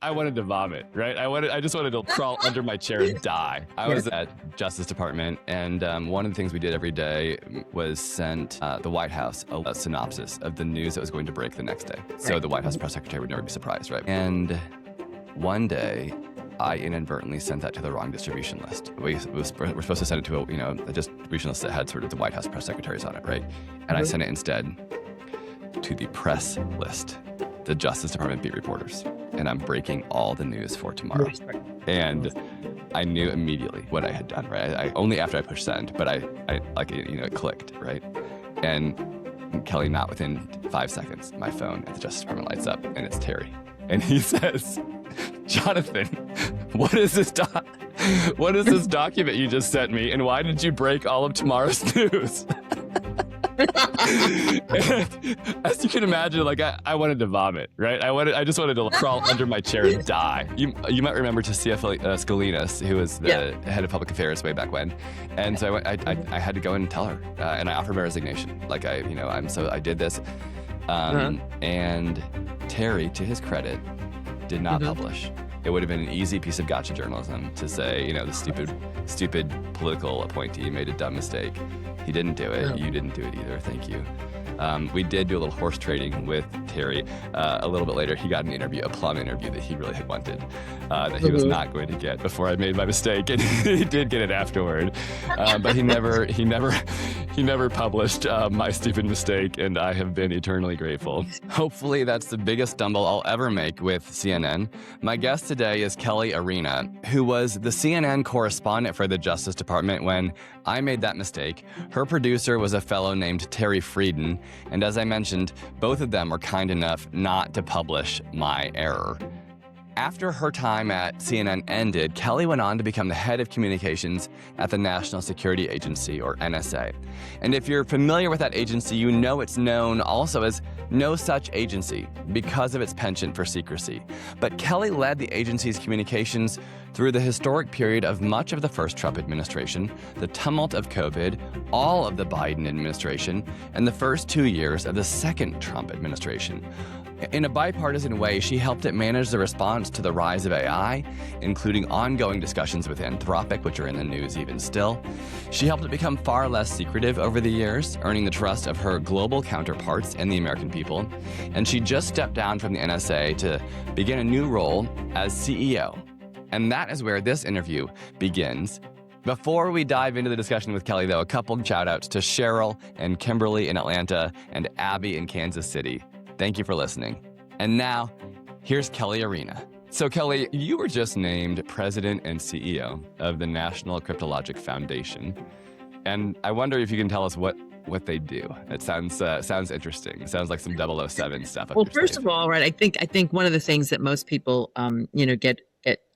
I wanted to vomit, right? I just wanted to crawl under my chair and die. I was at Justice Department, and one of the things we did every day was send the White House a synopsis of the news that was going to break the next day. So the White House press secretary would never be surprised, right? And one day, I inadvertently sent that to the wrong distribution list. We're supposed to send it to a distribution list that had sort of the White House press secretaries on it, right? And I sent it instead to the press list, the Justice Department beat reporters. And I'm breaking all the news for tomorrow. And I knew immediately what I had done, right? I only after I pushed send, but it clicked, right? And Kelli, not within 5 seconds, my phone at the Justice Department lights up, and it's Terry. And he says, Jonathan, what is this document you just sent me, and why did you break all of tomorrow's news? As you can imagine, I wanted to vomit, right? I just wanted to crawl under my chair and die. You might remember Tasia Scalinas, who was the head of public affairs way back when, and so I had to go in and tell her, and I offered my resignation. I did this, and Terry, to his credit, did not publish. It would have been an easy piece of gotcha journalism to say, the stupid political appointee made a dumb mistake. He didn't do it. You didn't do it either. Thank you. We did do a little horse trading with Terry. A little bit later, he got an interview, a plum interview that he really had wanted, that he was not going to get before I made my mistake, and he did get it afterward. But he never published my stupid mistake, and I have been eternally grateful. Hopefully, that's the biggest stumble I'll ever make with CNN. My guest today is Kelli Arena, who was the CNN correspondent for the Justice Department when I made that mistake. Her producer was a fellow named Terry Frieden, and as I mentioned, both of them were kind enough not to publish my error. After her time at CNN ended, Kelli went on to become the head of communications at the National Security Agency, or NSA. And if you're familiar with that agency, you know it's known also as no such agency because of its penchant for secrecy. But Kelli led the agency's communications through the historic period of much of the first Trump administration, the tumult of COVID, all of the Biden administration, and the first 2 years of the second Trump administration. In a bipartisan way, she helped it manage the response to the rise of AI, including ongoing discussions with Anthropic, which are in the news even still. She helped it become far less secretive over the years, earning the trust of her global counterparts and the American people. And she just stepped down from the NSA to begin a new role as CEO. And that is where this interview begins. Before we dive into the discussion with Kelli, though, a couple of shout-outs to Cheryl and Kimberly in Atlanta and Abby in Kansas City. Thank you for listening. And now, here's Kelli Arena. So Kelli, you were just named president and CEO of the National Cryptologic Foundation. And I wonder if you can tell us what they do. It sounds interesting. It sounds like some 007 stuff. Well, first of all, right, I think one of the things that most people, get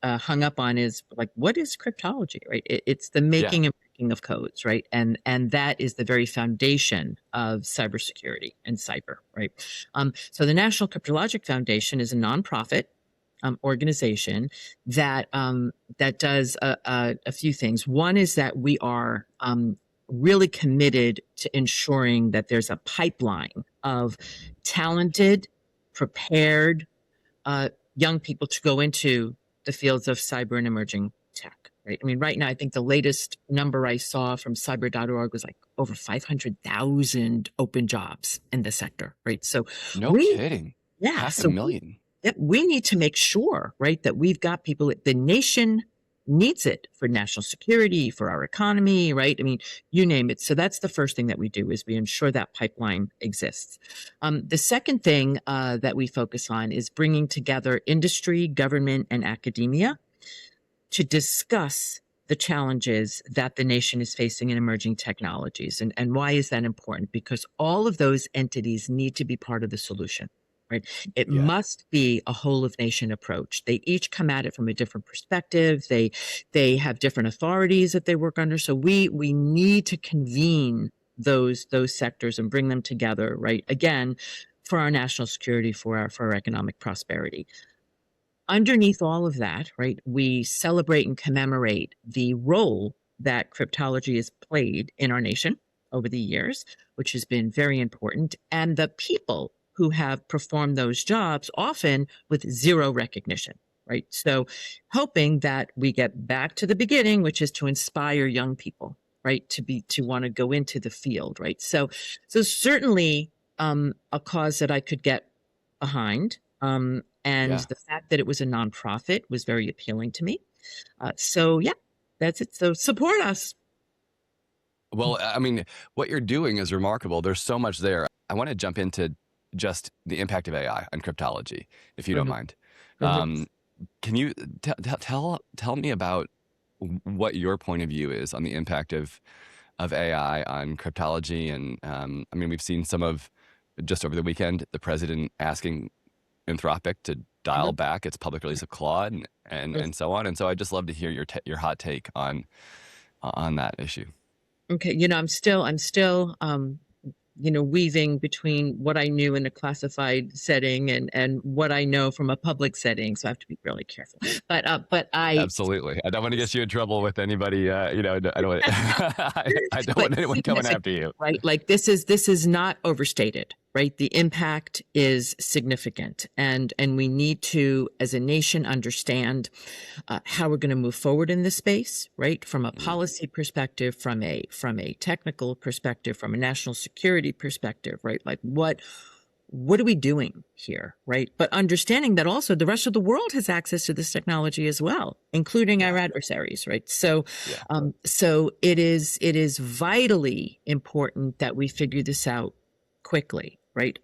hung up on is like, what is cryptology, right? It's the making and breaking of codes, right? And that is the very foundation of cybersecurity and cyber, right? So the National Cryptologic Foundation is a nonprofit organization that does a few things. One is that we are really committed to ensuring that there's a pipeline of talented, prepared young people to go into the fields of cyber and emerging tech, right? I mean, right now, I think the latest number I saw from cyber.org was like over 500,000 open jobs in the sector, right? So no kidding. Yeah. Half a million. We need to make sure, right, that we've got people, the nation needs it for national security, for our economy, right? I mean, you name it. So that's the first thing that we do is we ensure that pipeline exists. The second thing that we focus on is bringing together industry, government, and academia to discuss the challenges that the nation is facing in emerging technologies. And why is that important? Because all of those entities need to be part of the solution. Right? It must be a whole of nation approach. They each come at it from a different perspective. They have different authorities that they work under. So we need to convene those sectors and bring them together, right? Again, for our national security, for our economic prosperity. Underneath all of that, right, we celebrate and commemorate the role that cryptology has played in our nation over the years, which has been very important, and the people who have performed those jobs, often with zero recognition, right? So hoping that we get back to the beginning, which is to inspire young people, right? To want to go into the field, right? So certainly a cause that I could get behind. And Yeah. the fact that it was a nonprofit was very appealing to me. So yeah, that's it. So support us. Well, I mean, what you're doing is remarkable. There's so much there. I want to jump into just the impact of AI on cryptology, if you don't Mhm, mind. mhm. Um, can you tell me about what your point of view is on the impact of AI on cryptology? And I mean, we've seen some of just over the weekend the president asking Anthropic to dial Mhm. back its public release of Claude and so on. And so I'd just love to hear your hot take on that issue. Okay, I'm still weaving between what I knew in a classified setting and what I know from a public setting. So I have to be really careful. But I Absolutely. I don't want to get you in trouble with anybody. I don't want, I don't but want anyone coming significant, after you. right? Like this is not overstated, right? The impact is significant, and we need to, as a nation, understand how we're going to move forward in this space, right? From a Mm, policy perspective, from a technical perspective, from a national security perspective, right? Like what are we doing here, right? But understanding that also the rest of the world has access to this technology as well, including our yeah. adversaries, right? So, Yeah. so it is vitally important that we figure this out quickly, right?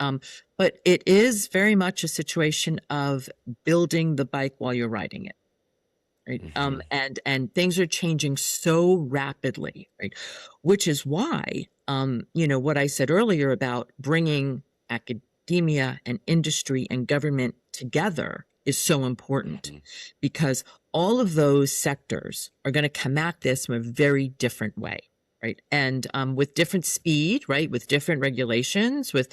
But it is very much a situation of building the bike while you're riding it. Right. Hmm. And things are changing so rapidly, right? Which is why, what I said earlier about bringing academia and industry and government together is so important Hmm. because all of those sectors are going to come at this from a very different way. Right. And with different speed, right, with different regulations, with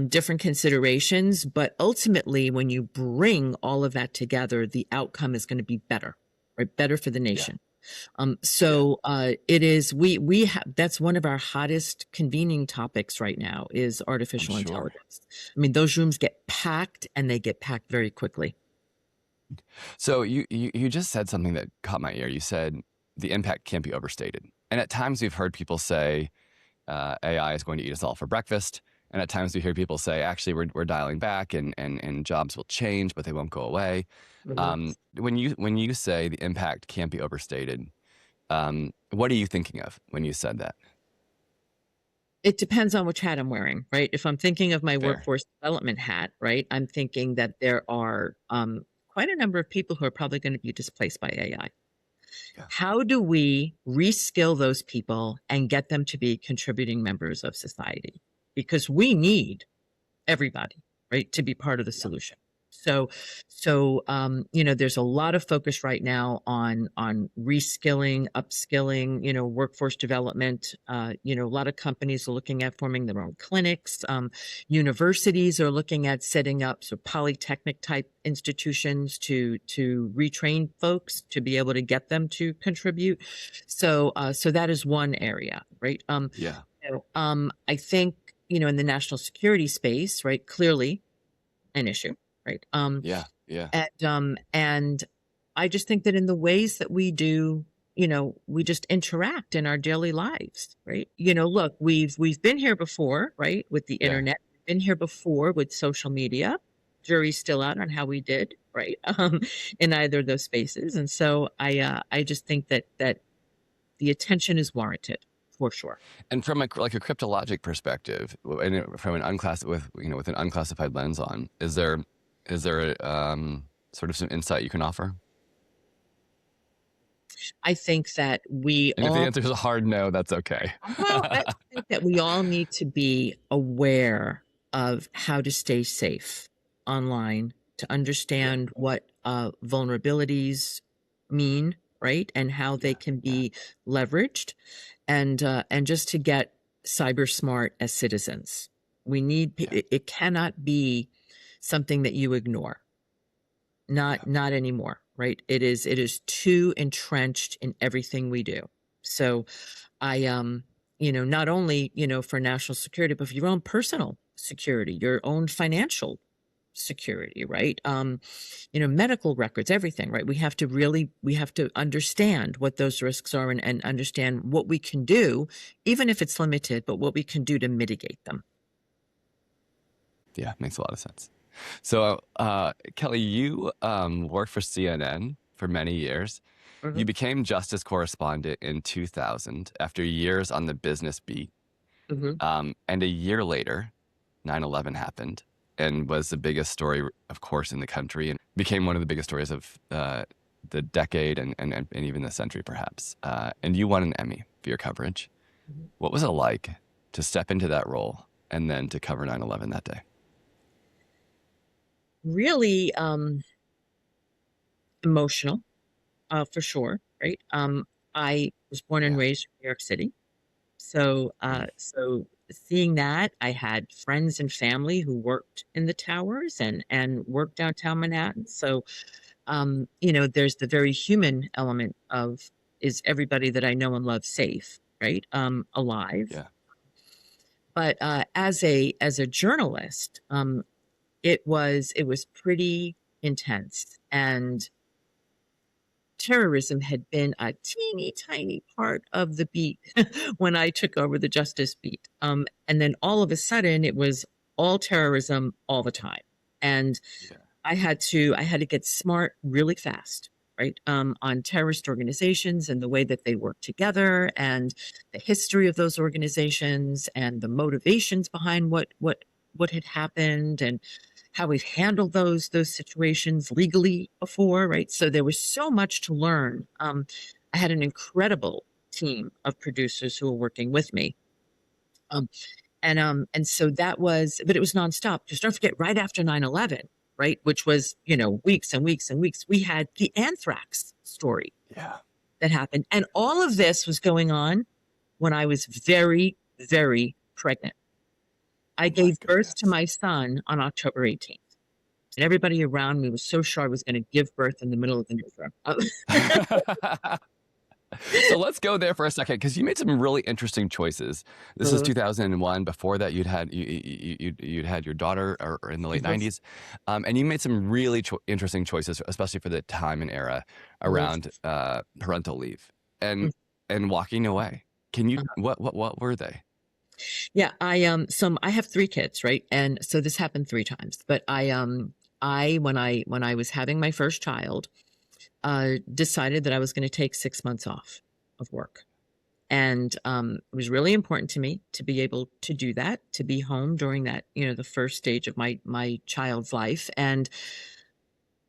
different considerations. But ultimately, when you bring all of that together, the outcome is going to be better, right? Better for the Yeah. nation. Yeah. It is we have that's one of our hottest convening topics right now is I'm artificial sure. intelligence. I mean, those rooms get packed and they get packed very quickly. So you just said something that caught my ear. You said the impact can't be overstated. And at times we've heard people say AI is going to eat us all for breakfast. And at times we hear people say, actually, we're dialing back and jobs will change, but they won't go away. Mhm. When you say the impact can't be overstated, what are you thinking of when you said that? It depends on which hat I'm wearing, right? If I'm thinking of my Fair. workforce development hat, right, I'm thinking that there are quite a number of people who are probably going to be displaced by AI. Yeah. How do we reskill those people and get them to be contributing members of society? Because we need everybody, right, to be part of the Yeah. solution. So there's a lot of focus right now on reskilling, upskilling, workforce development. A lot of companies are looking at forming their own clinics. Universities are looking at setting up polytechnic type institutions to retrain folks to be able to get them to contribute. So that is one area, right? Yeah. I think, in the national security space, right, clearly an issue, right? Yeah. Yeah. And I just think that in the ways that we do, we just interact in our daily lives, right? Look, we've been here before, right, with the Yeah. internet, been here before with social media. Jury's still out on how we did, right, in either of those spaces. And so I just think that the attention is warranted for sure. And from like a cryptologic perspective, and from an with an unclassified lens on, is there sort of some insight you can offer? I think that we And if the all, answer is a hard no, that's okay. well, I think that we all need to be aware of how to stay safe online, to Yeah. understand what vulnerabilities mean, right, and how they Yeah. can Yeah. be leveraged, and just to get cyber smart as citizens. We need Yeah. it cannot be something that you ignore. Yeah. Not anymore, right? It is too entrenched in everything we do. So I not only, for national security, but for your own personal security, your own financial security, right? Medical records, everything, right? We have to understand what those risks are, and understand what we can do, even if it's limited, but what we can do to mitigate them. Yeah, makes a lot of sense. So, Kelly, you worked for CNN for many years. Mhm. You became justice correspondent in 2000 after years on the business beat. Mhm. And a year later, 9/11 happened and was the biggest story, of course, in the country, and became one of the biggest stories of the decade and even the century, perhaps. And you won an Emmy for your coverage. Mhm. What was it like to step into that role and then to cover 9/11 that day? Really emotional, for sure, right? I was born and Yeah. raised in New York City. So, Mm. seeing that, I had friends and family who worked in the towers and worked downtown Manhattan. So, there's the very human element of, is everybody that I know and love safe, right? Alive. Yeah. But as a journalist, it was pretty intense, and terrorism had been a teeny tiny part of the beat when I took over the justice beat. And then all of a sudden it was all terrorism all the time. And Yeah. I had to get smart really fast, right? On terrorist organizations and the way that they work together, and the history of those organizations, and the motivations behind what had happened, and how we've handled those situations legally before, right? So there was so much to learn. I had an incredible team of producers who were working with me. Um, and so that was, but it was nonstop. Just don't forget, right after 9/11, right, which was, weeks and weeks and weeks, we had the anthrax story Yeah. that happened. And all of this was going on when I was very, very pregnant. I Oh my gave birth to goodness. my son on October 18th. And everybody around me was so sure I was going to give birth in the middle of the newsroom. So let's go there for a second, because you made some really interesting choices. This is 2001. Before that, you'd had your daughter, or in the late Mhm. 90s, and you made some really interesting choices, especially for the time and era Mhm. around parental leave and Mhm. and walking away. Can you Uh-huh. what were they? Yeah, I have three kids, right? And so this happened three times. But when I was having my first child, decided that I was going to take 6 months off of work. And it was really important to me to be able to do that, to be home during that, the first stage of my child's life. And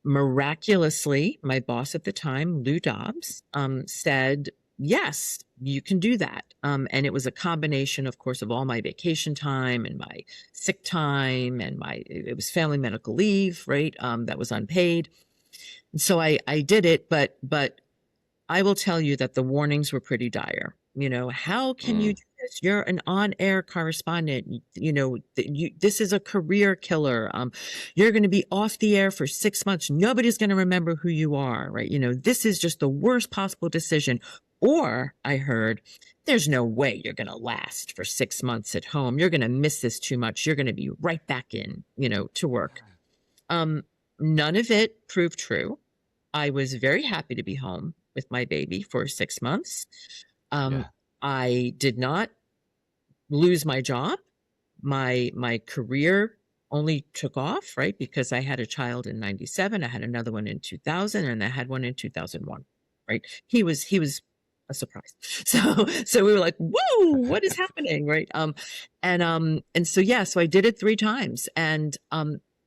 miraculously, my boss at the time, Lou Dobbs, said, yes, you can do that. And it was a combination, of course, of all my vacation time and my sick time, and it was family medical leave, right? That was unpaid. And so I did it, but I will tell you that the warnings were pretty dire. How can you Mm, do this? You're an on-air correspondent. This is a career killer. You're going to be off the air for 6 months. Nobody's going to remember who you are, right? This is just the worst possible decision. Or I heard, there's no way you're going to last for 6 months at home. You're going to miss this too much. You're going to be right back in, to work. Um, None of it proved true. I was very happy to be home with my baby for 6 months. Um, yeah. I did not lose my job. My career only took off, right? Because I had a child in 97, I had another one in 2000, and I had one in 2001, right? He was a surprise. So we were like, whoa, what is happening? Right. And so yeah, so I did it three times. And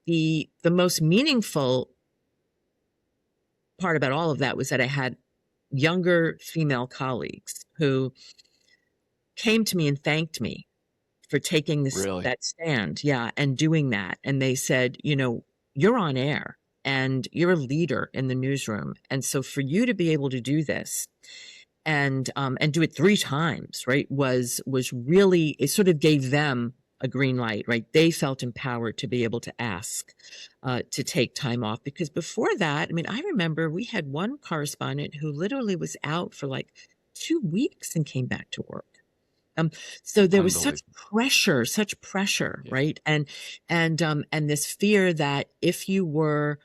the most meaningful part about all of that was that I had younger female colleagues who came to me and thanked me for taking Really? that stand, yeah, and doing that. And they said, you're on air and you're a leader in the newsroom. And so for you to be able to do this and do it three times, right, was really, it sort of gave them a green light, right? They felt empowered to be able to ask to take time off, because before that, I mean, I remember we had one correspondent who literally was out for like 2 weeks and came back to work. So there was Unbelievable. such pressure, Yeah. right? And this fear that if you were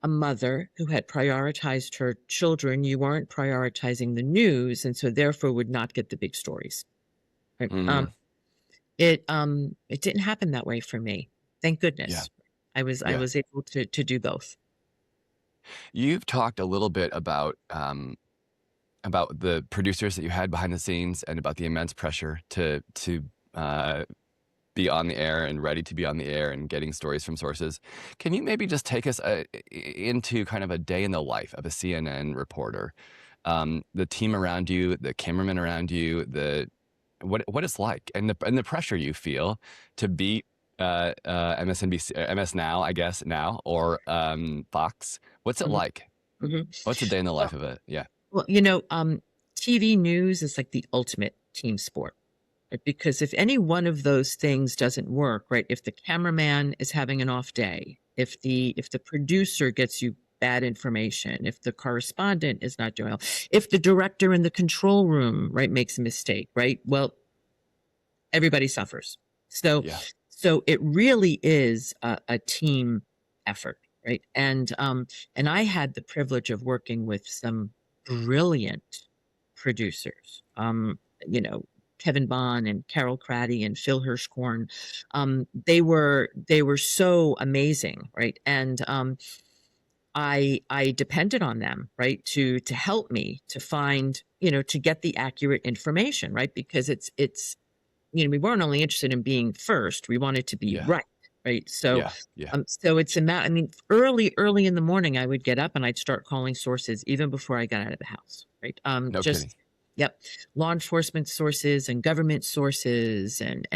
a mother who had prioritized her children, you weren't prioritizing the news, and so therefore would not get the big stories. Right? Mm, It didn't happen that way for me. Thank yeah. goodness. I Yeah. was able to do both. You've talked a little bit about the producers that you had behind the scenes and about the immense pressure to uh, be on the air and ready to be on the air and getting stories from sources. Can you maybe just take us into kind of a day in the life of a CNN reporter? The team around you, the cameramen around you, the what it's like, and the pressure you feel to beat MSNBC, MS Now, I guess now, or Fox. What's it Mhm, like? mhm. What's a day in the Well, life of it? Yeah. well, TV news is like the ultimate team sport. Right? Because if any one of those things doesn't work, right? If the cameraman is having an off day, if the producer gets you bad information, if the correspondent is not doing well, if the director in the control room, right, makes a mistake, right? Well, everybody suffers. So Yeah. so it really is a team effort, right? And I had the privilege of working with some brilliant producers. Kevin Bond and Carol Craddy and Phil Hirschkorn. They were so amazing, right? And I depended on them, right, to help me to find, to get the accurate information, right? Because it's we weren't only interested in being first, we wanted to be Yeah. right, right? So Yeah. Yeah. so it's I mean, early in the morning I would get up and I'd start calling sources even before I got out of the house, right? No kidding. Just yep, law enforcement sources and government sources and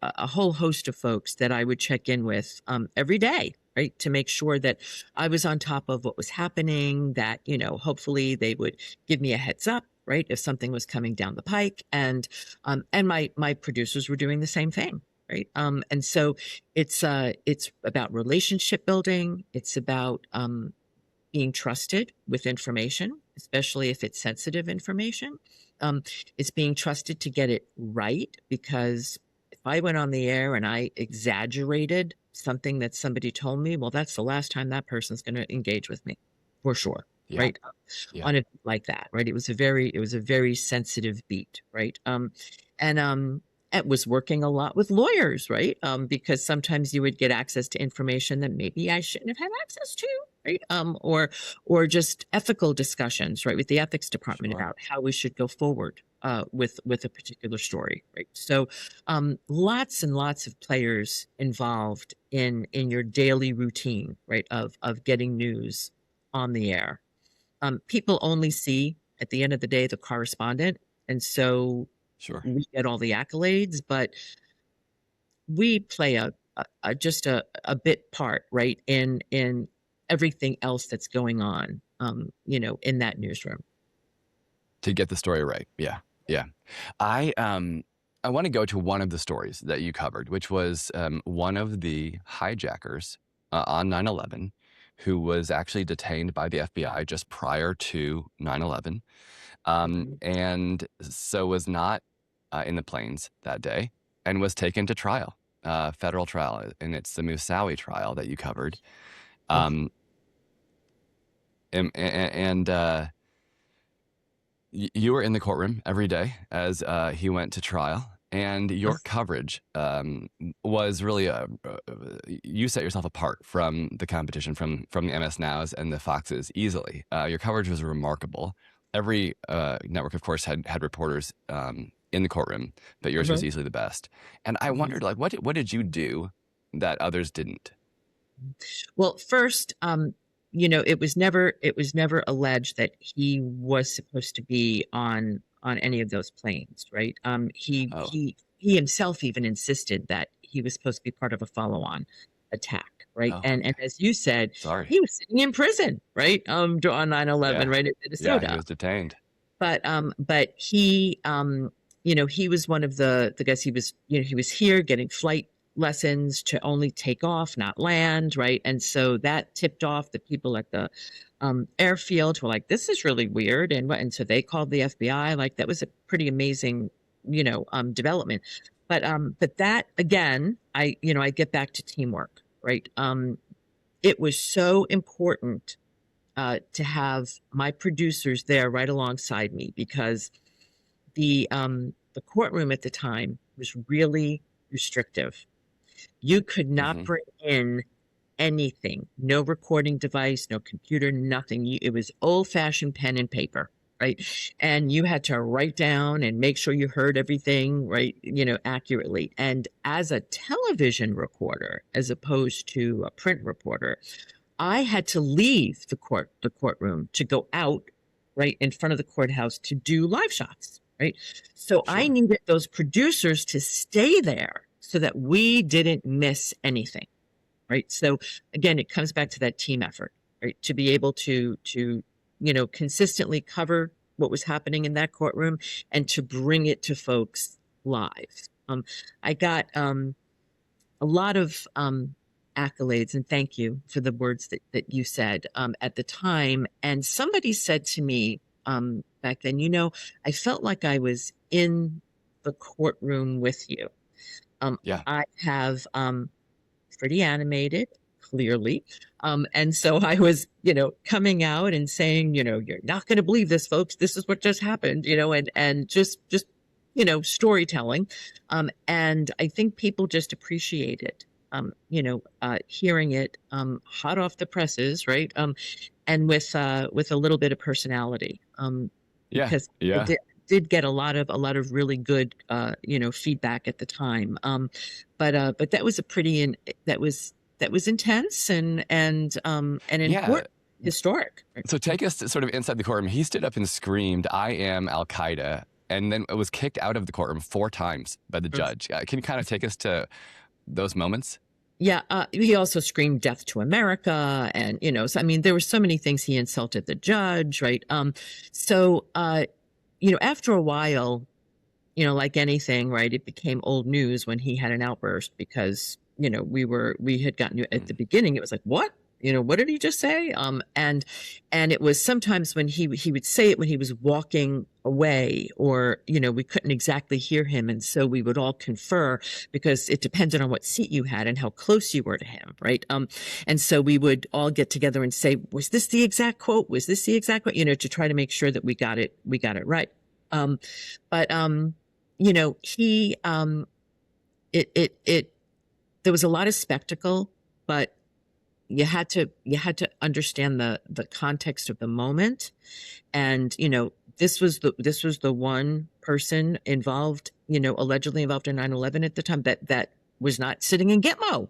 a whole host of folks that I would check in with every day, right, to make sure that I was on top of what was happening, that hopefully they would give me a heads up, right, if something was coming down the pike, and my producers were doing the same thing, right? And so it's about relationship building. It's about being trusted with information, especially if it's sensitive information. Um, it's being trusted to get it right, because if I went on the air and I exaggerated something that somebody told me, well, that's the last time that person's going to engage with me, for sure, Yeah. right? Yeah. On it like that, right? It was a very sensitive beat, right? And it was working a lot with lawyers, right? Because sometimes you would get access to information that maybe I shouldn't have had access to, right? Or just ethical discussions, right, with the ethics department Sure. about how we should go forward with a particular story, right? So lots and lots of players involved in your daily routine, right, of getting news on the air. People only see at the end of the day the correspondent, and so Sure. we get all the accolades, but we play just a bit part, right, in everything else that's going on, in that newsroom. To get the story right. Yeah. Yeah. I want to go to one of the stories that you covered, which was one of the hijackers on 9/11, who was actually detained by the FBI just prior to 9/11, Mhm. and so was not in the planes that day and was taken to trial, federal trial, and it's the Moussaoui trial that you covered. Oh, Um, and you were in the courtroom every day as he went to trial, and your yes. coverage was really you set yourself apart from the competition, from the MS Nows and the Foxes easily. Your coverage was remarkable. Every network, of course, had reporters in the courtroom, but yours was Mhm. easily the best. And I Mhm. wondered, like, what did you do that others didn't? Well, first, it was never alleged that he was supposed to be on any of those planes, right? Oh, He himself even insisted that he was supposed to be part of a follow-on attack, right? oh, And okay. as you said, Sorry. he was sitting in prison, right? On 9/11, Yeah, right, at yeah, he Minnesota. was detained. But he he was one of the guys. He was here getting flight lessons to only take off, not land, right? And so that tipped off the people at the airfield, who were like, this is really weird. And so they called the FBI. Like, that was a pretty amazing development. But that again, I get back to teamwork, right? It was so important to have my producers there right alongside me, because the courtroom at the time was really restrictive. You could not Hmm. bring in anything, no recording device, no computer, nothing. It was old-fashioned pen and paper, right? And you had to write down and make sure you heard everything right, accurately. And as a television reporter, as opposed to a print reporter, I had to leave the courtroom to go out right in front of the courthouse to do live shots, right? So I Sure. needed those producers to stay there so that we didn't miss anything, right? So again, it comes back to that team effort, right? To be able to consistently cover what was happening in that courtroom and to bring it to folks live. I got a lot of accolades, and thank you for the words that you said at the time. And somebody said to me back then, I felt like I was in the courtroom with you. Yeah. I have pretty animated, clearly. And so I was, coming out and saying, you're not going to believe this, folks. This is what just happened, and just, storytelling. And I think people just appreciate it, hearing it hot off the presses, right? And with a little bit of personality, Yeah. because I Yeah. did get a lot of really good, feedback at the time. But that was that was intense and Yeah. important, historic. So take us to sort of inside the courtroom. He stood up and screamed, "I am Al Qaeda," and then was kicked out of the courtroom 4 times by the judge. Can you kind of take us to those moments? Yeah, he also screamed "Death to America," and so I mean, there were so many things. He insulted the judge, right? So after a while, like anything, right, it became old news when he had an outburst, because we had gotten at the beginning. It was like, what? What did he just say? And it was sometimes when he would say it when he was walking away, or we couldn't exactly hear him, and so we would all confer, because it depended on what seat you had and how close you were to him, right? And so we would all get together and say, was this the exact quote? Was this the exact quote? To try to make sure that we got it right. But he it there was a lot of spectacle, but you had to understand the context of the moment. And this was the one person involved, allegedly involved in 9/11 at the time, that was not sitting in Gitmo,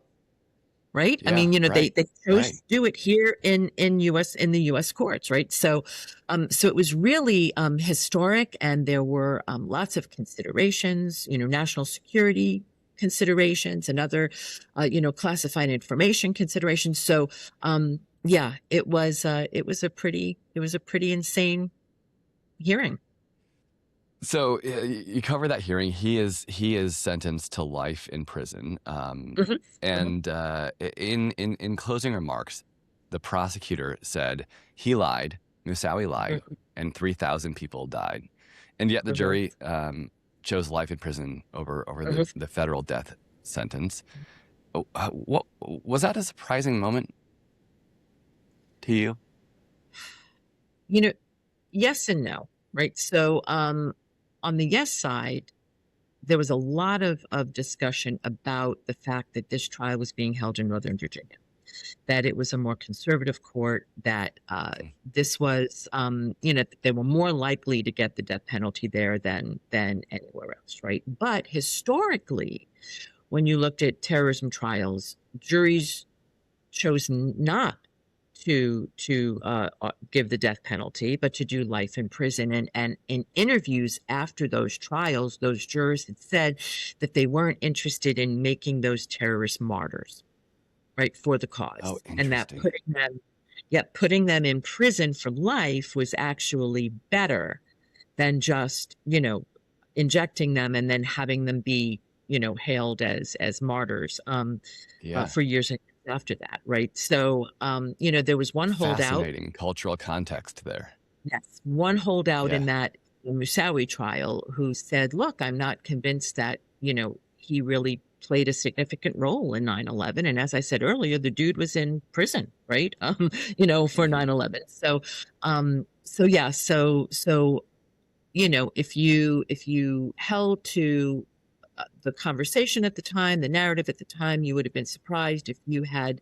right? I Yeah. mean, Right. they chose Right. to do it here in the US courts, right? So it was really historic, and there were lots of considerations, national security considerations, and other classified information considerations. So yeah, it was a pretty insane hearing. So you cover that hearing. He is sentenced to life in prison. Mhm. Mhm. And in closing remarks, the prosecutor said he lied, Moussaoui lied, Mhm. and 3,000 people died. And yet the Mhm. jury chose life in prison over Mhm. the federal death sentence. What was that a surprising moment to you? You know, yes and no, right? So on the yes side, there was a lot of discussion about the fact that this trial was being held in Northern Virginia, that it was a more conservative court, that this was, they were more likely to get the death penalty there than anywhere else, right? But historically, when you looked at terrorism trials, juries chose not to give the death penalty, but to do life in prison. And in interviews after those trials, those jurors had said that they weren't interested in making those terrorists martyrs, right, for the Oh, cause, and that interesting. putting them in prison for life was actually better than just injecting them and then having them be hailed as martyrs Yeah. for years and years after that, right? So there was one holdout. Fascinating cultural context there. Yes, one holdout Yeah. in that the Moussaoui trial who said, look, I'm not convinced that, he really played a significant role in 9/11. And as I said earlier, the dude was in prison, right? For Mhm. 9/11. If you held to the conversation at the time, the narrative at the time, you would have been surprised. If you had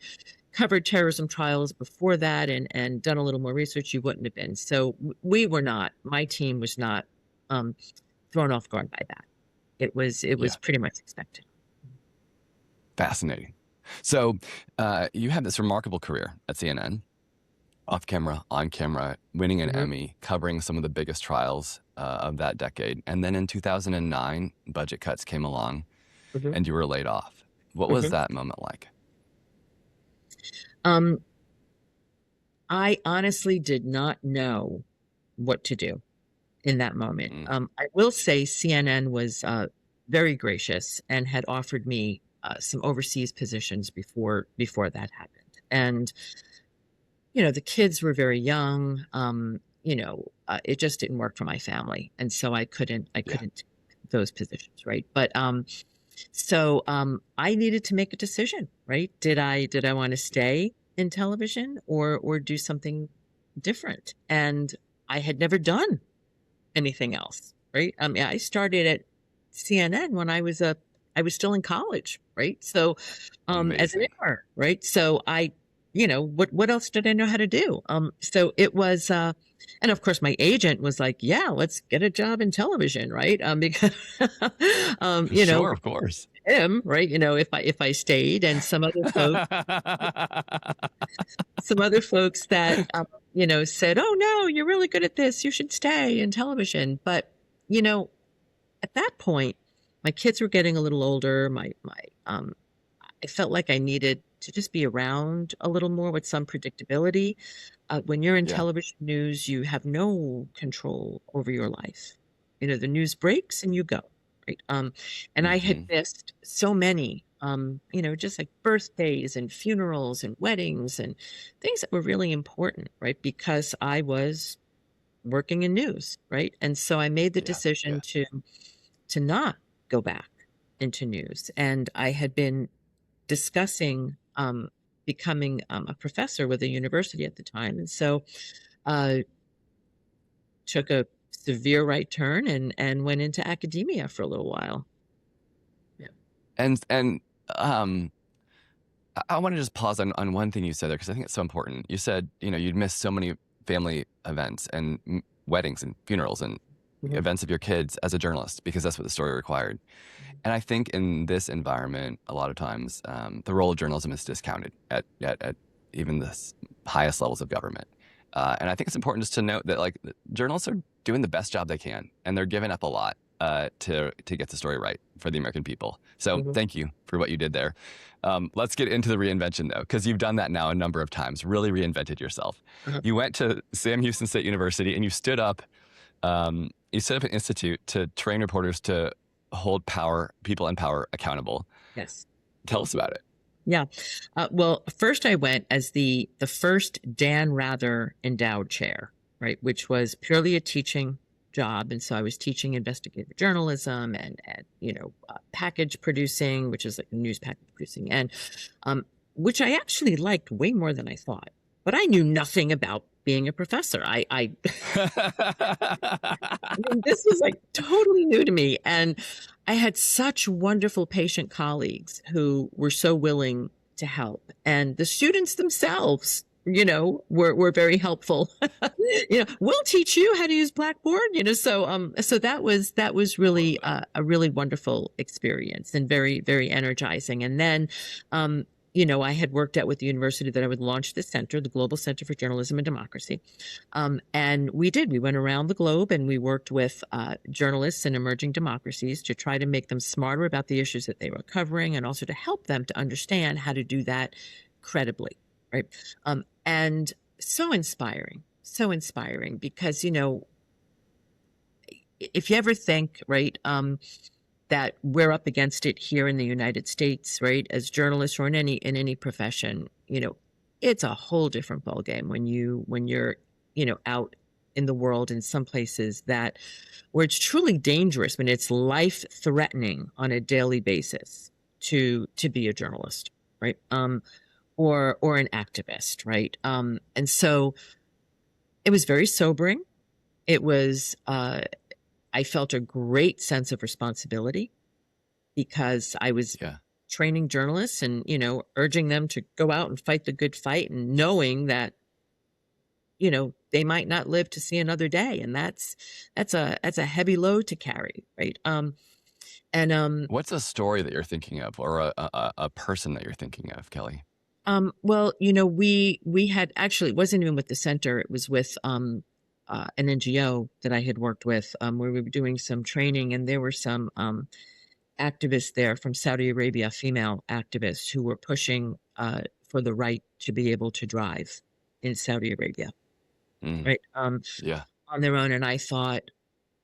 covered terrorism trials before that and done a little more research, you wouldn't have been. So we were not, my team was not um, thrown off guard by that. It was Yeah, pretty much expected. fascinating. So you had this remarkable career at CNN, off camera, on camera, winning an Mhm, Emmy, covering some of the biggest trials of that decade. And then in 2009, budget cuts came along mhm, and you were laid off. What was mhm. that moment like? Um, I honestly did not know what to do in that moment. Mm, I will say CNN was very gracious and had offered me some overseas positions before that happened. And the kids were very young. It just didn't work for my family, and so I yeah, couldn't take those positions, right? But I needed to make a decision, right? Did I want to stay in television or do something different? And I had never done anything else, right? I started at CNN when I was still in college, right? So, as an amazing. intern, right? So what else did I know how to do? So it was, and of course my agent was like, yeah, let's get a job in television, right? Because, Sure, of course. him, right? If I stayed and some other folks that said, "Oh no, you're really good at this. You should stay in television." But you know, at that point, my kids were getting a little older. I felt like I needed to just be around a little more with some predictability. When you're in Yeah. television news, you have no control over your life. The news breaks and you go, right? And I had Hmm. missed so many, just like birthdays and funerals and weddings and things that were really important, right? Because I was working in news, right? And so I made the Yeah. decision Yeah. to not go back into news. And I had been discussing becoming a professor with a university at the time, and so uh, took a severe right turn and went into academia for a little while. Yeah. And um, I want to just pause on one thing you said there because I think it's so important. You said, you'd miss so many family events and weddings and funerals and Mhm. events of your kids as a journalist because that's what the story required. And I think in this environment, a lot of times, the role of journalism is discounted at even the highest levels of government. And I think it's important just to note that like journalists are doing the best job they can, and they're giving up a lot to get the story right for the American people. So Mhm. thank you for what you did there. Let's get into the reinvention though, because you've done that now a number of times. Really reinvented yourself. Uh-huh. You went to Sam Houston State University and you stood up. You set up an institute to train reporters to hold people in power accountable. Yes. Tell us about it. Yeah. Well, first I went as the first Dan Rather endowed chair, right, which was purely a teaching job, and so I was teaching investigative journalism and package producing, which is like news package producing, and which I actually liked way more than I thought. But I knew nothing about being a professor. I mean, this was like totally new to me. And I had such wonderful patient colleagues who were so willing to help. And the students themselves, were very helpful. We'll teach you how to use Blackboard, so that was really a really wonderful experience and very, very energizing. And then, I had worked out with the university that I would launch this center, the Global Center for Journalism and Democracy. And we went around the globe and we worked with journalists in emerging democracies to try to make them smarter about the issues that they were covering and also to help them to understand how to do that credibly, right? And so inspiring because, if you ever think, right, that we're up against it here in the United States, right, as journalists or in any profession, it's a whole different ballgame when you're out in the world in some places that where it's truly dangerous, when it's life threatening on a daily basis to be a journalist, right? Or an activist, right? And so it was very sobering. It was I felt a great sense of responsibility because I was Yeah. training journalists and, urging them to go out and fight the good fight, and knowing that, they might not live to see another day. And that's a heavy load to carry. Right. And What's a story that you're thinking of, or a person that you're thinking of, Kelli? Well, we had actually, it wasn't even with the center. It was with an NGO that I had worked with, where we were doing some training, and there were some activists there from Saudi Arabia, female activists who were pushing for the right to be able to drive in Saudi Arabia, Mm, right? yeah. On their own. And I thought,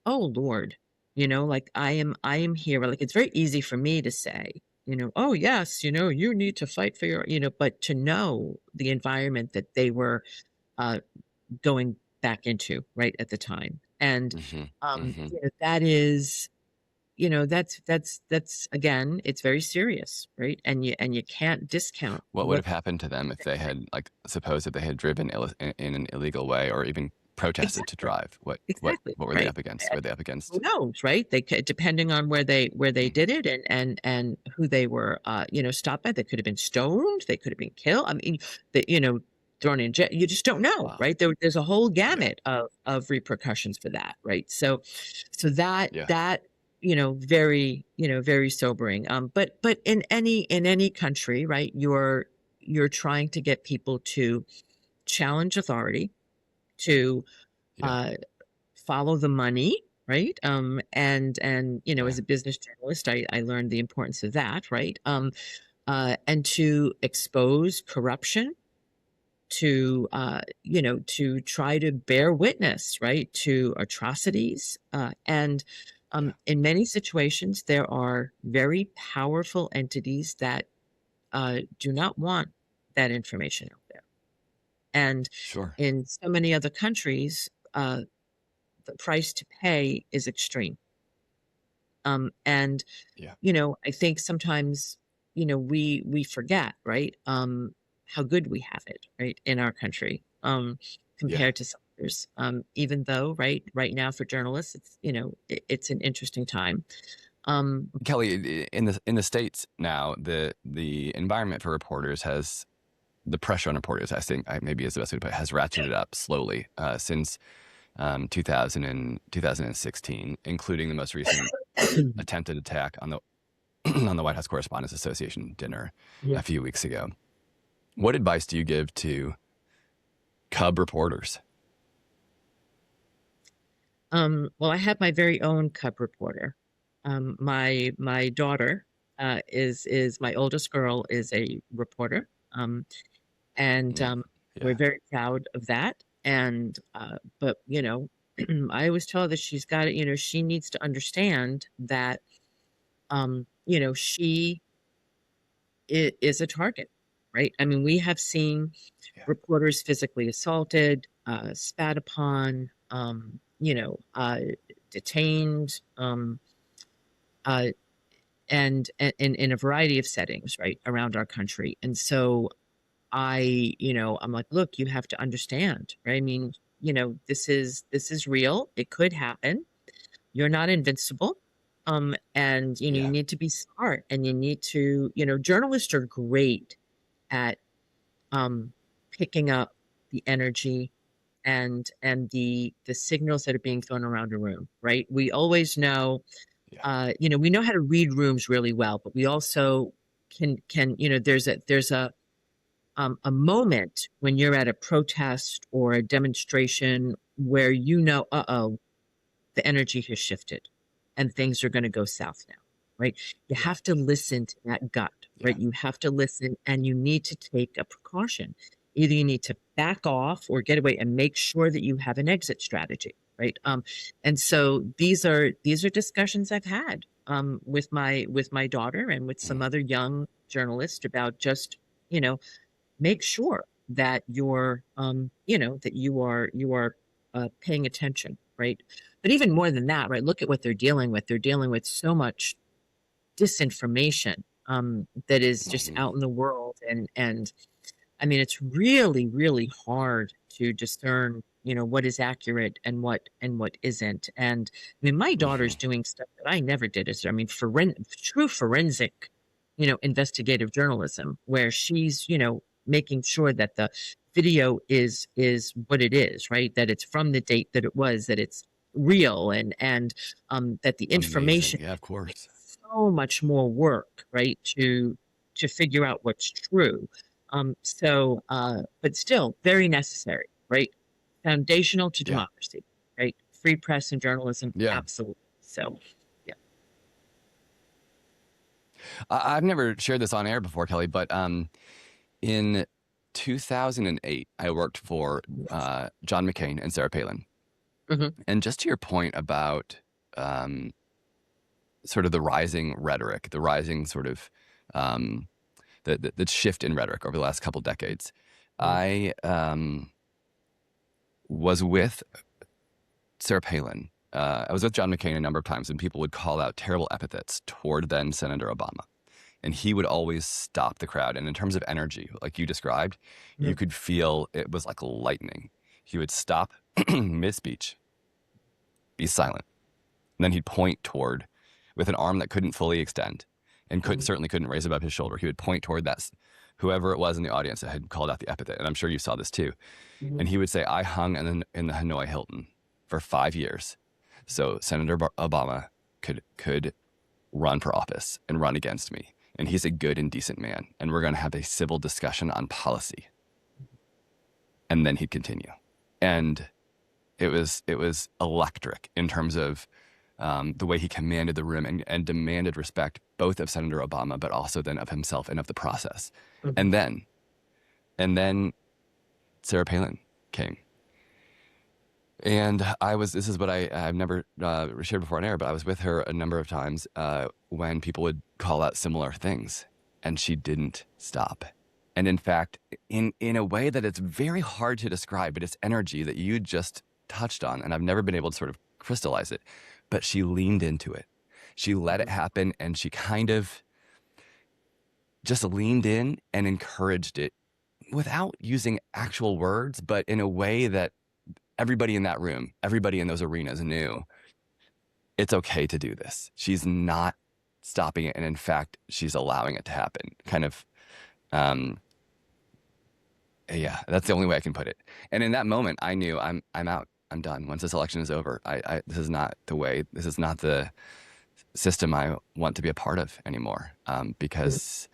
oh Lord, like I am here. Like, it's very easy for me to say, oh yes, you need to fight for your, but to know the environment that they were uh, going back into right at the time. And Hmm. Hmm. that is, that's again, it's very serious, right? And you can't discount What would what have happened to them if they had, like, suppose if they had driven in an illegal way, or even protested to exactly, drive? exactly, What were they right? up against? Were they up Who against? knows, right? They could, depending on where they Mm, did it, and who they were, stopped by. They could have been stoned. They could have been killed. I mean, thrown in jail. You just don't know, wow. right? There's a whole Yeah. gamut of repercussions for that, right? So Yeah. that very very sobering. But in any country, right? You're trying to get people to challenge authority, to Yeah. uh, follow the money, right? And Yeah. as a business journalist, I learned the importance of that, right? And to expose corruption, to try to bear witness, right, to atrocities, and Yeah. in many situations there are very powerful entities that do not want that information out there, and Sure. in so many other countries, the price to pay is extreme. And Yeah. I think sometimes we forget, right, how good we have it, right, in our country, Yeah. compared to some others. Even though, right now for journalists, it's an interesting time. Um, Kelli, in the States now, the environment for reporters has, the pressure on reporters, I think, maybe is the best way to put it, has ratcheted up slowly since 2016, including the most recent attempted attack on the on the White House Correspondents Association dinner yeah. a few weeks ago. What advice do you give to cub reporters? Well, I have my very own cub reporter. My daughter is my oldest girl is a reporter, and Mm, we're yeah. very proud of that. And but I always tell her that she's got it. She needs to understand that she is a target, right? I mean, we have seen Yeah. reporters physically assaulted, spat upon, detained, uh, and in a variety of settings, right, around our country. And so I'm like, look, you have to understand, right? I mean, this is real. It could happen. You're not invincible. And you Yeah. need to be smart, and you need to, journalists are great at picking up the energy and the signals that are being thrown around a room, right? We always know, Yeah. we know how to read rooms really well, but we also can there's a moment when you're at a protest or a demonstration where uh-oh, the energy has shifted and things are going to go south now, right? You Yeah. have to listen to that gut, Yeah. right? You have to listen, and you need to take a precaution. Either you need to back off or get away and make sure that you have an exit strategy, right? And so these are discussions I've had with my daughter and with some Mm, other young journalists about just, make sure that you're that you are paying attention, right? But even more than that, right? Look at what they're dealing with. They're dealing with so much disinformation that is just Mhm. out in the world, and I mean, it's really, really hard to discern, what is accurate and what isn't. And I mean, my daughter's Mhm. doing stuff that I never did. I mean, true forensic, investigative journalism, where she's, making sure that the video is what it is, right? That it's from the date that it was, that it's real, and that the Amazing. information Yeah, of course. takes so much more work, right, to figure out what's true. But still very necessary, right? Foundational to Yeah. democracy, right? Free press and journalism, Yeah. absolutely. So, yeah. I've never shared this on air before, Kelly, but in 2008, I worked for Yes. John McCain and Sarah Palin. Hmm. And just to your point about sort of the rising rhetoric, the rising sort of the shift in rhetoric over the last couple decades, I was with Sarah Palin. I was with John McCain a number of times, and people would call out terrible epithets toward then Senator Obama. And he would always stop the crowd. And in terms of energy, like you described, you could feel it was like lightning. He would stop mid speech, be silent. And then he'd point toward, with an arm that couldn't fully extend and certainly couldn't raise above his shoulder. He would point toward that, whoever it was in the audience that had called out the epithet. And I'm sure you saw this too. And he would say, I hung in the Hanoi Hilton for 5 years. So Senator Obama could run for office and run against me. And he's a good and decent man. And we're going to have a civil discussion on policy. And then he'd continue. And it was electric in terms of the way he commanded the room and demanded respect, both of Senator Obama, but also then of himself and of the process. And then Sarah Palin came. And this is what I've never shared before on air, but I was with her a number of times when people would call out similar things, and she didn't stop. And in fact, in a way that it's very hard to describe, but it's energy that you just touched on, and I've never been able to sort of crystallize it, but she leaned into it. She let it happen, and she kind of just leaned in and encouraged it without using actual words, but in a way that everybody in that room, everybody in those arenas knew it's okay to do this. She's not stopping it. And in fact, she's allowing it to happen. Kind of, yeah, that's the only way I can put it. And in that moment, I knew I'm out. I'm done. Once this election is over, this is not the system I want to be a part of anymore, because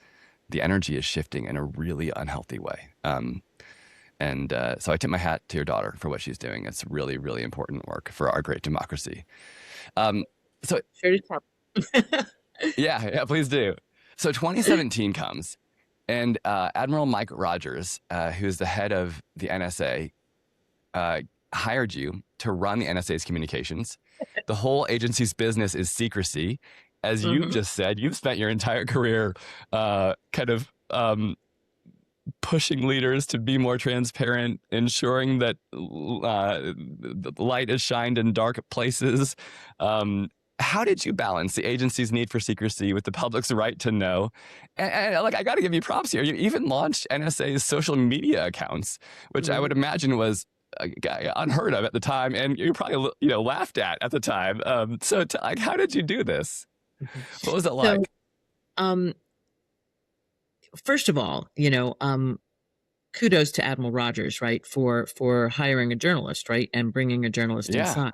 the energy is shifting in a really unhealthy way. So I tip my hat to your daughter for what she's doing. It's really, really important work for our great democracy. So Sure to tell. yeah, please do. So 2017 comes, and Admiral Mike Rogers, who's the head of the NSA, hired you to run the NSA's communications. The whole agency's business is secrecy. As you've just said, you've spent your entire career kind of pushing leaders to be more transparent, ensuring that the light is shined in dark places. How did you balance the agency's need for secrecy with the public's right to know? And I got to give you props here. You even launched NSA's social media accounts, which I would imagine was unheard of at the time, and you probably laughed at the time. How did you do this? What was it like? First of all, kudos to Admiral Rogers, right, for hiring a journalist, right, and bringing a journalist Yeah. inside.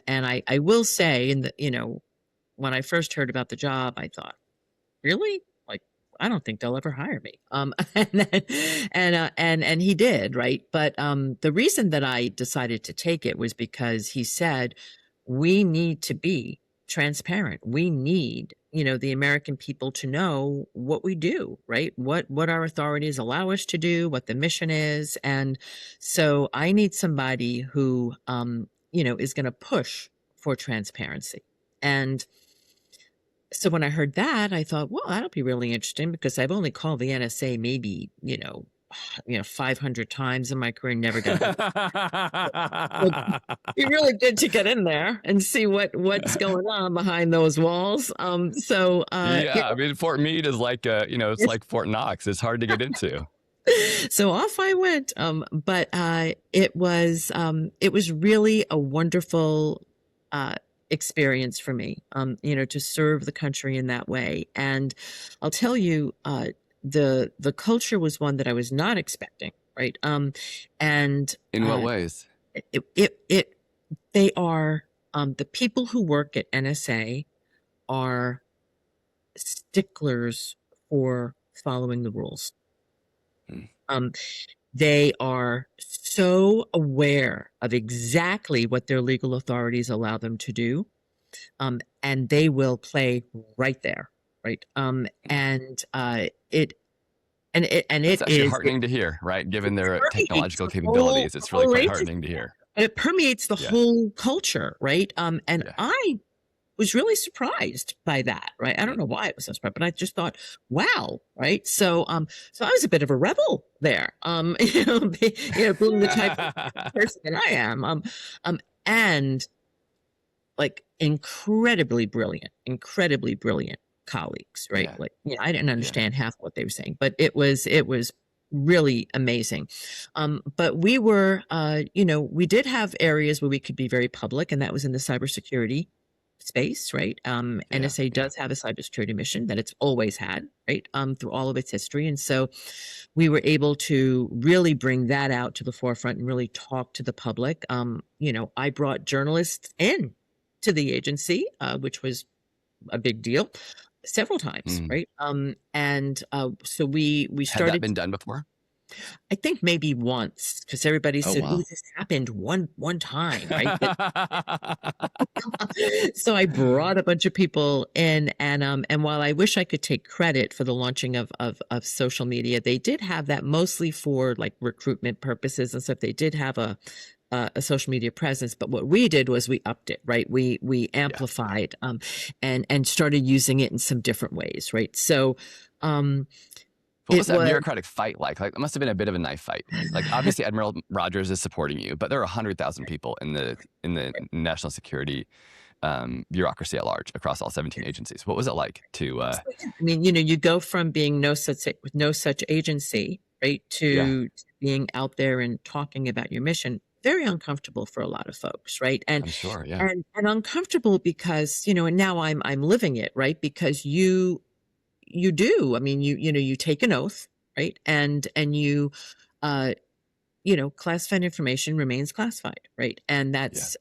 And I will say, when I first heard about the job, I thought, really? Like, I don't think they'll ever hire me. And he did, right? But the reason that I decided to take it was because he said we need to be transparent. We need, the American people to know what we do, right? What our authorities allow us to do, what the mission is. And so I need somebody who is going to push for transparency. And so when I heard that, I thought, well, that'll be really interesting, because I've only called the NSA maybe, 500 times in my career, never got it. It'd be really good to get in there and see what's going on behind those walls. Yeah, I mean, Fort Meade is like, it's like Fort Knox. It's hard to get into. So off I went. But it was really a wonderful experience for me, to serve the country in that way. And I'll tell you, the culture was one that I was not expecting. Right. And in what ways? They are, the people who work at NSA are sticklers for following the rules. They are so aware of exactly what their legal authorities allow them to do. And they will play right there. Right. It's actually heartening to hear, right? Given their technological capabilities, it's really quite heartening to hear. And it permeates the whole culture, right? I was really surprised by that, right? I don't know why it was so surprised, but I just thought, wow, right? So I was a bit of a rebel there, being the type of person that I am, and like incredibly brilliant colleagues, right? I didn't understand half what they were saying, but it was really amazing. But we were, we did have areas where we could be very public, and that was in the cybersecurity space, right? NSA does have a cybersecurity mission that it's always had, right? Through all of its history. And so we were able to really bring that out to the forefront and really talk to the public. I brought journalists in to the agency, which was a big deal, several times, right? So we started. Had that been done before? I think maybe once, because everybody said, "Oh, this happened one time," right? So I brought a bunch of people in, and while I wish I could take credit for the launching of social media, they did have that mostly for like recruitment purposes and stuff. They did have a social media presence, but what we did was we upped it, right? We amplified, and started using it in some different ways, right? So, what was that bureaucratic fight like? Like, it must have been a bit of a knife fight. Like, obviously, Admiral Rogers is supporting you, but there are 100,000 people in the national security bureaucracy at large across all 17 agencies. What was it like to? I mean, you go from being no such agency, right, to being out there and talking about your mission. Very uncomfortable for a lot of folks, right? And I'm sure, and uncomfortable because and now I'm living it, right? Because you do. I mean, you take an oath, right? And you classified information remains classified, right? And that's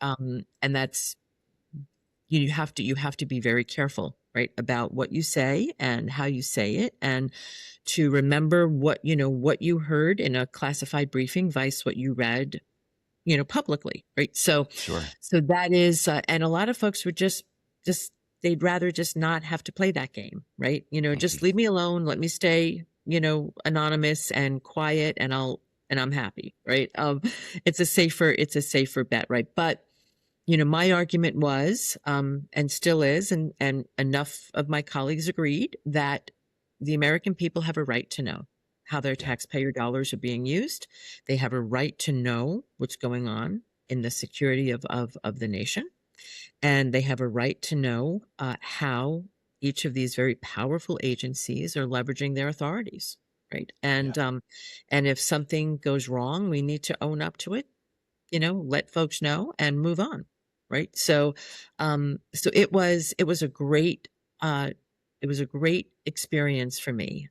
you have to be very careful, right, about what you say and how you say it, and to remember what you heard in a classified briefing vice what you read publicly, right? So, so that is, and a lot of folks would just they'd rather just not have to play that game, right? Just leave me alone, let me stay, anonymous and quiet, and I'm happy, right? It's a safer bet, right? But my argument was, and still is, and enough of my colleagues agreed that the American people have a right to know how their taxpayer dollars are being used. They have a right to know what's going on in the security of the nation. And they have a right to know how each of these very powerful agencies are leveraging their authorities, right? And if something goes wrong, we need to own up to it, let folks know and move on, right? So it was a great experience for me.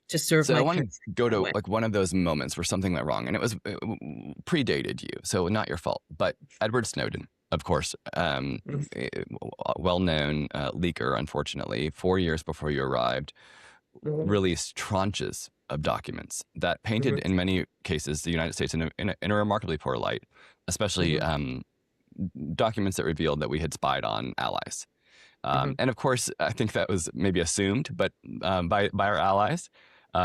To serve. So I want to go to like one of those moments where something went wrong, and it predated you, so not your fault. But Edward Snowden, of course, well-known leaker, unfortunately, 4 years before you arrived, released tranches of documents that painted, in many cases, the United States in a remarkably poor light, especially documents that revealed that we had spied on allies. And of course, I think that was maybe assumed, but by our allies.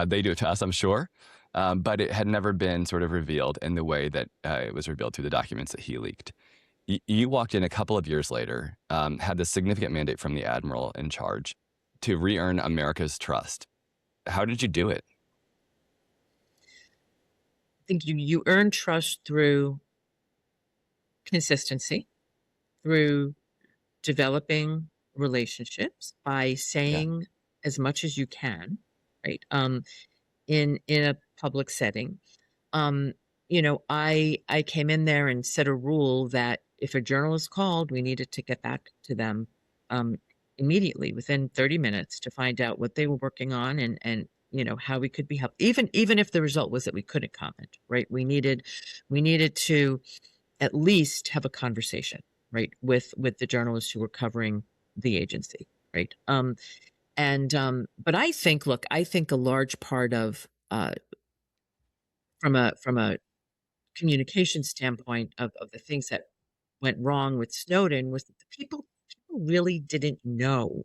They do it to us, I'm sure. But it had never been sort of revealed in the way that it was revealed through the documents that he leaked. You walked in a couple of years later, had this significant mandate from the admiral in charge to re-earn America's trust. How did you do it? think you earn trust through consistency, through developing relationships by Yeah. saying as much as you can, right? In a public setting. Um, I came in there and set a rule that if a journalist called, we needed to get back to them um, immediately within 30 minutes to find out what they were working on and how we could be helped. Even if the result was that we couldn't comment, right? We needed to at least have a conversation, right, with the journalists who were covering the agency, right? But I think a large part of from a communication standpoint of the things that went wrong with Snowden was that the people really didn't know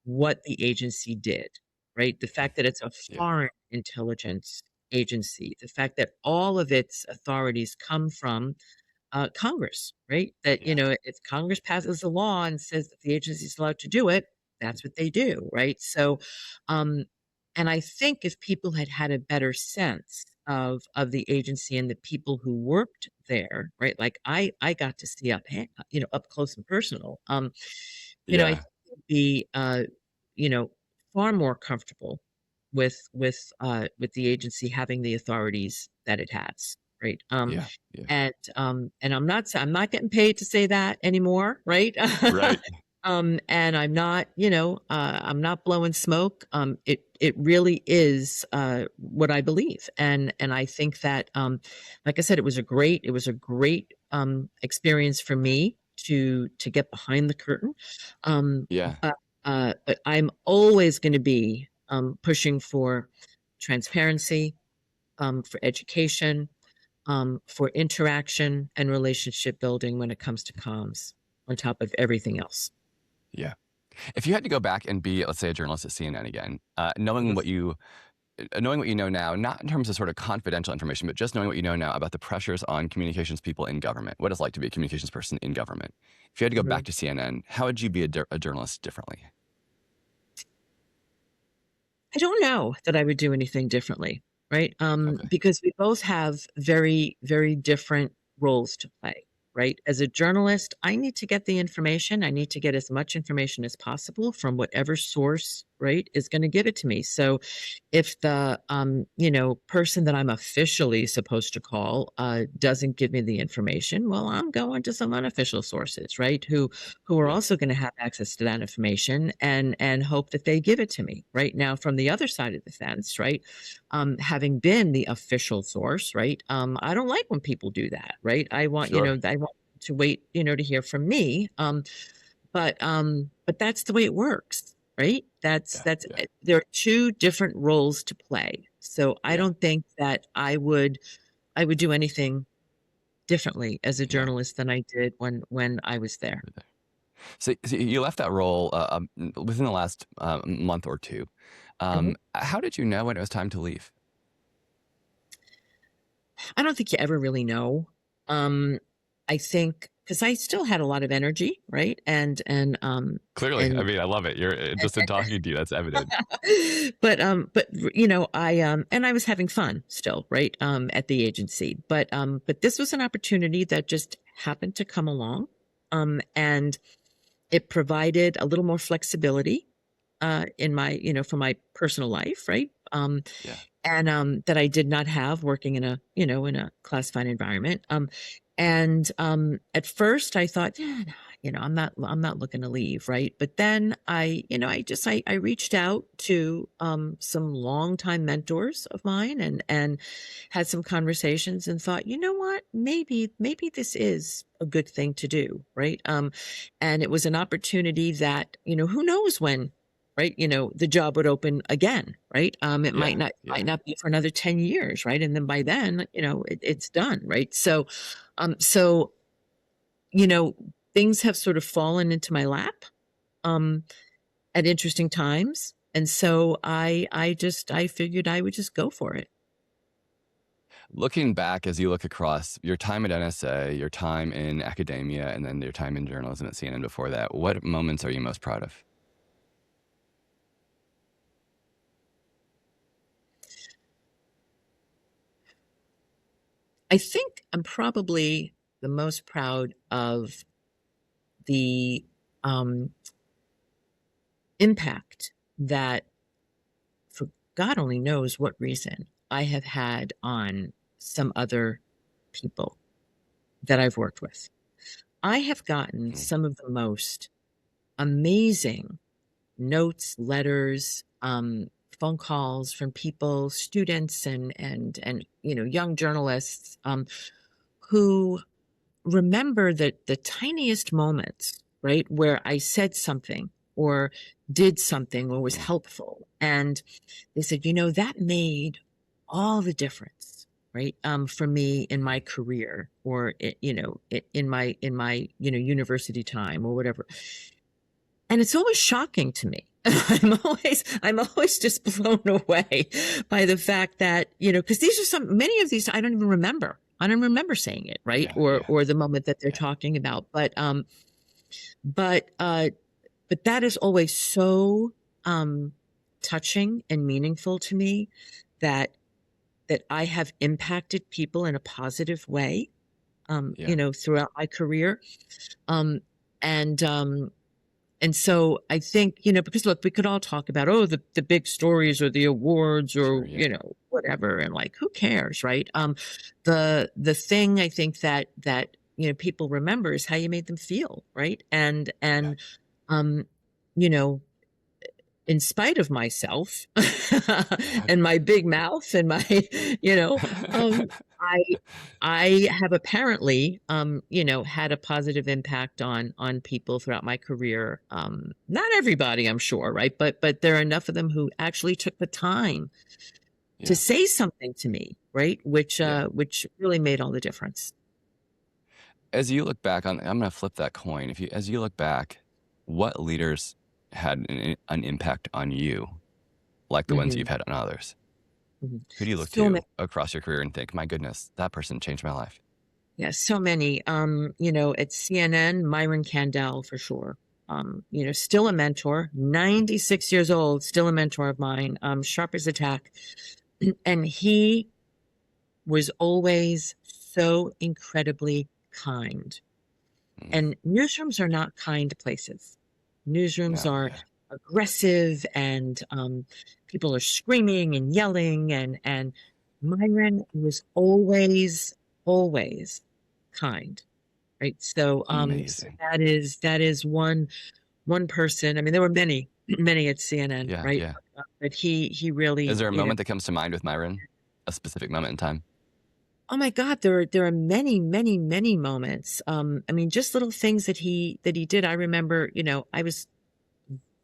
what the agency did, right? The fact that it's a Yeah. foreign intelligence agency, the fact that all of its authorities come from Congress, right? That, Yeah. if Congress passes a law and says that the agency is allowed to do it, that's what they do, right? So, um, and I think if people had had a better sense of the agency and the people who worked there, right? Like I got to see up close and personal. I Yeah. think would be far more comfortable with the agency having the authorities that it has, right? Yeah. Yeah. And I'm not getting paid to say that anymore, right? Right. And I'm not blowing smoke. It really is what I believe, and I think that, like I said, it was a great experience for me to get behind the curtain. Yeah. But I'm always going to be pushing for transparency, for education, for interaction and relationship building when it comes to comms, on top of everything else. Yeah. If you had to go back and be, let's say, a journalist at CNN again, knowing what you know now, not in terms of sort of confidential information, but just knowing what you know now about the pressures on communications people in government, what it's like to be a communications person in government. If you had to go back Mhm. to CNN, how would you be a journalist differently? I don't know that I would do anything differently, right? Okay. Because we both have very, very different roles to play, right? As a journalist, I need to get the information. I need to get as much information as possible from whatever source, right, is going to give it to me. So if the person that I'm officially supposed to call doesn't give me the information, well, I'm going to some unofficial sources, right? Who are Yeah. also going to have access to that information and hope that they give it to me. Right now, from the other side of the fence, right? Having been the official source, right? I don't like when people do that, right? Sure. I want to wait, to hear from me. But that's the way it works, right? Yeah. That's Yeah. there are two different roles to play. So I Yeah. don't think that I would do anything differently as a Yeah. journalist than I did when I was there. So you left that role within the last month or two. Mhm. How did you know when it was time to leave? I don't think you ever really know. Um, I think because I still had a lot of energy, right? Clearly, I And mean, I love it. You're just in talking to you, that's evident. but and I was having fun still, right? At the agency. But this was an opportunity that just happened to come along. And it provided a little more flexibility in my, for my personal life, right? Yeah. And that I did not have working in a classified environment. And at first I thought, yeah, no, I'm not looking to leave, right? But then I reached out to some longtime mentors of mine and had some conversations and thought, you know what, maybe this is a good thing to do, right? And it was an opportunity that, who knows when, right, the job would open again, right? It Yeah. might Yeah. not be for another 10 years, right? And then by then, it's done, right? So you know things have sort of fallen into my lap um at interesting times, and so I figured I would just go for it. Looking back as you look across your time at NSA, your time in academia, and then your time in journalism at CNN before that, what moments are you most proud of? I think I'm probably the most proud of the impact that, for God only knows what reason, I have had on some other people that I've worked with. I have gotten Mm. some of the most amazing notes, letters, phone calls from people, students, and young journalists, who remember that the tiniest moments, right, where I said something or did something or was Mm. helpful, and they said, that made all the difference, right, for me in my career, or in my university time or whatever. And it's always shocking to me. I'm always just blown away by the fact that, because these are many of these I don't even remember. I don't remember saying it, right? Yeah, Or yeah, or the moment that they're yeah, talking about. But that is always so touching and meaningful to me, that I have impacted people in a positive way, yeah, throughout my career. Um, and and so I think, because look, we could all talk about, oh, the big stories or the awards sure, or, yeah, whatever. And like, who cares, right? The thing I think that people remember is how you made them feel, right? yeah. Um, you know, in spite of myself Uh, and my big mouth and my, you know, um, I I have apparently, had a positive impact on people throughout my career. Not everybody, I'm sure, right? But there are enough of them who actually took the time to yeah, say something to me, right? yeah. Which really made all the difference. As you look back on, I'm gonna flip that coin. As you look back, what leaders had an impact on you, like the ones Hmm. you've had on others? Hmm. Who do you look So to across your career and think, my goodness, that person changed my life? Yeah, so many. At CNN, Myron Kandel for sure. Still a mentor, 96 years old, still a mentor of mine, sharp as a tack. And he was always so incredibly kind. Mm. And newsrooms are not kind places. Newsrooms No, are yeah, aggressive, and people are screaming and yelling, and Myron was always kind, right? So amazing. that is one person. I mean, there were many at CNN, Yeah, right? yeah. But he Is really, there a moment that comes to mind with Myron? A specific moment in time? oh my God, there are many moments. I mean, just little things that he did. I remember, I was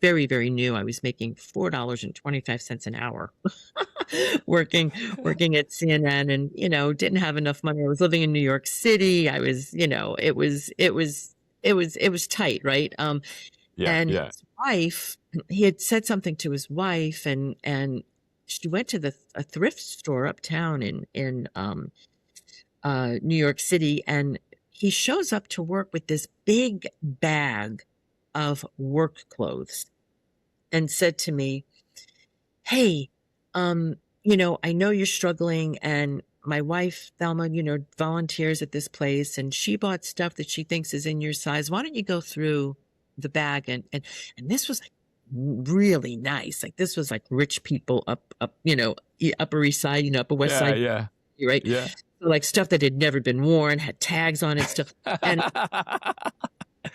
very new. I was making $4.25 an hour working at CNN, and didn't have enough money. I was living in New York City. I was, it was tight, right? Yeah, And yeah. his wife, he had said something to his wife, and she went to a thrift store uptown in New York City, and he shows up to work with this big bag of work clothes and said to me, "Hey, I know you're struggling, and my wife Thelma, volunteers at this place, and she bought stuff that she thinks is in your size. Why don't you go through the bag?" And this was like really nice. Like, this was like rich people up, Upper East Side, Upper West Yeah, Side, yeah, right? yeah. So, like, stuff that had never been worn, had tags on it, stuff. And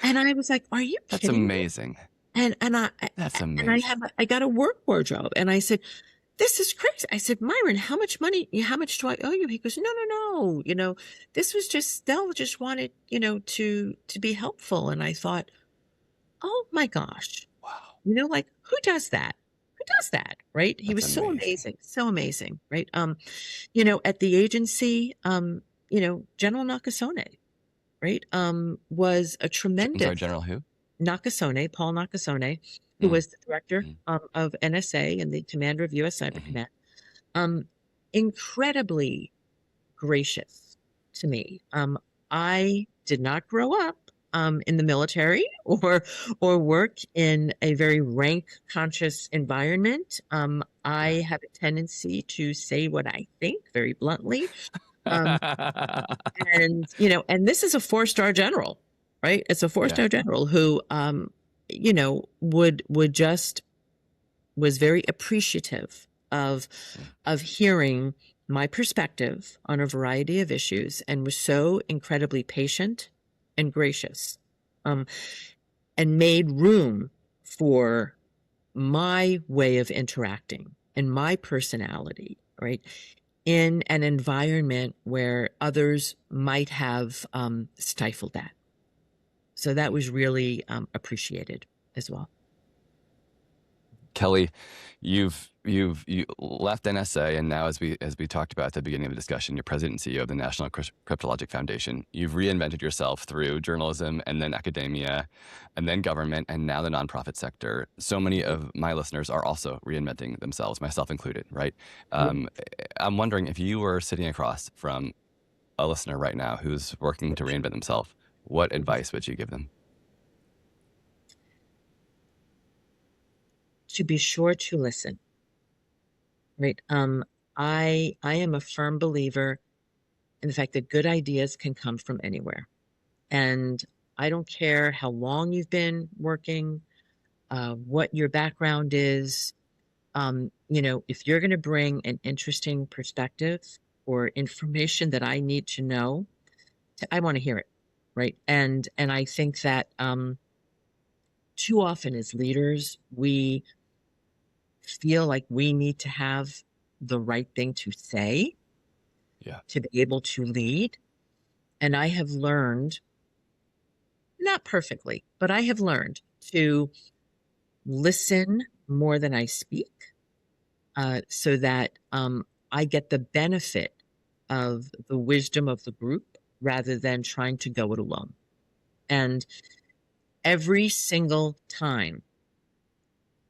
and I was like, "Are you That's kidding me?" amazing. That's And amazing. I got a work wardrobe, and I said, "This is crazy." I said, "Myron, how much do I owe you?" He goes, "No, no, no. This was just, Stella just wanted, to be helpful." And I thought, "Oh my gosh, Wow, like, who does that? Who does that?" Right? He that's was amazing. so amazing, right? At the agency, General Nakasone, right, was a I'm sorry, tremendous General who? Nakasone, Paul Nakasone, who Mm, was the director, mm, of NSA and the commander of U.S. Cyber mhm. Command, incredibly gracious to me. I did not grow up in the military or work in a very rank conscious environment. Yeah, I have a tendency to say what I think very bluntly. Um, and, and this is a 4-star general, right? It's a 4-star general who, would just was very appreciative of hearing my perspective on a variety of issues, and was so incredibly patient and gracious, and made room for my way of interacting and my personality, right, in an environment where others might have stifled that. So that was really appreciated as well. Kelli, you left NSA, and now, as we talked about at the beginning of the discussion, you're president and CEO of the National Cryptologic Foundation. You've reinvented yourself through journalism, and then academia, and then government, and now the nonprofit sector. So many of my listeners are also reinventing themselves, myself included, right? I'm wondering, if you were sitting across from a listener right now who's working to reinvent themselves, what advice would you give them? To be sure to listen, right? I am a firm believer in the fact that good ideas can come from anywhere. And I don't care how long you've been working, what your background is. If you're going to bring an interesting perspective or information that I need to know, I want to hear it, right? And I think that too often as leaders, we feel like we need to have the right thing to say to be able to lead. And I have learned, not perfectly, but I have learned to listen more than I speak, so that I get the benefit of the wisdom of the group rather than trying to go it alone. And every single time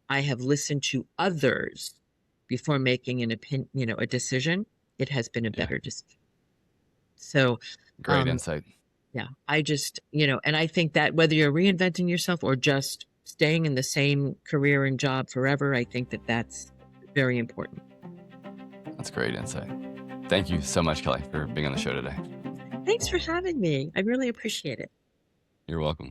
I have listened to others before making an opinion, a decision, it has been a better decision. So great insight. Yeah, I just, and I think that whether you're reinventing yourself or just staying in the same career and job forever, I think that that's very important. That's great insight. Thank you so much, Kelli, for being on the show today. Thanks for having me. I really appreciate it. You're welcome.